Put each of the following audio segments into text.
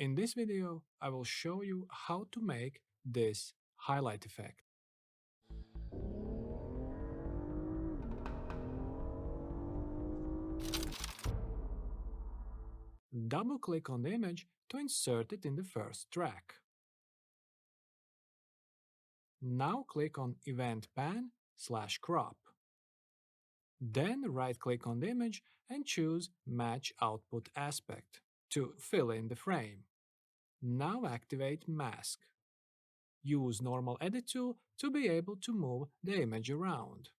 In this video, I will show you how to make this highlight effect. Double-click on the image to insert it in the first track. Now click on Event Pan/Crop. Then right-click on the image and choose Match Output Aspect to fill in the frame. Now activate Mask. Use Normal Edit tool to be able to move the image around.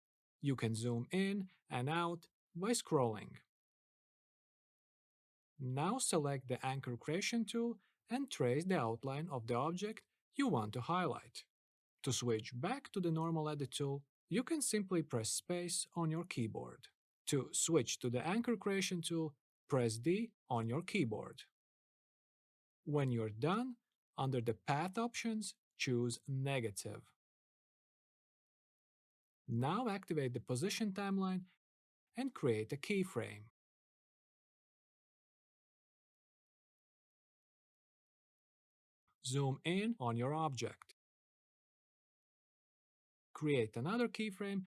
You can zoom in and out by scrolling. Now select the Anchor Creation tool and trace the outline of the object you want to highlight. To switch back to the Normal Edit tool, you can simply press Space on your keyboard. To switch to the Anchor Creation tool, press D on your keyboard. When you're done, under the Path options, choose Negative. Now activate the Position timeline and create a keyframe. Zoom in on your object. Create another keyframe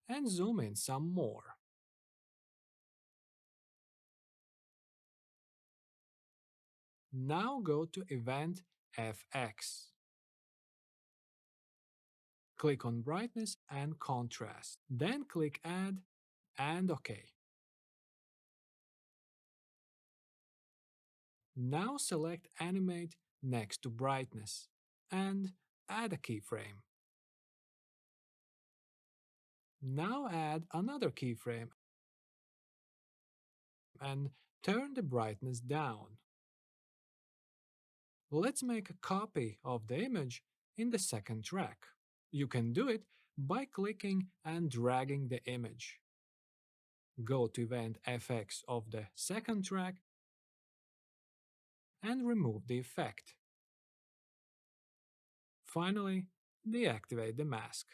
and zoom in some more. Now go to Event FX. Click on Brightness and Contrast. Then click Add and OK. Now select Animate next to Brightness and add a keyframe. Now add another keyframe and turn the brightness down. Let's make a copy of the image in the second track. You can do it by clicking and dragging the image. Go to Event FX of the second track and remove the effect. Finally, deactivate the mask.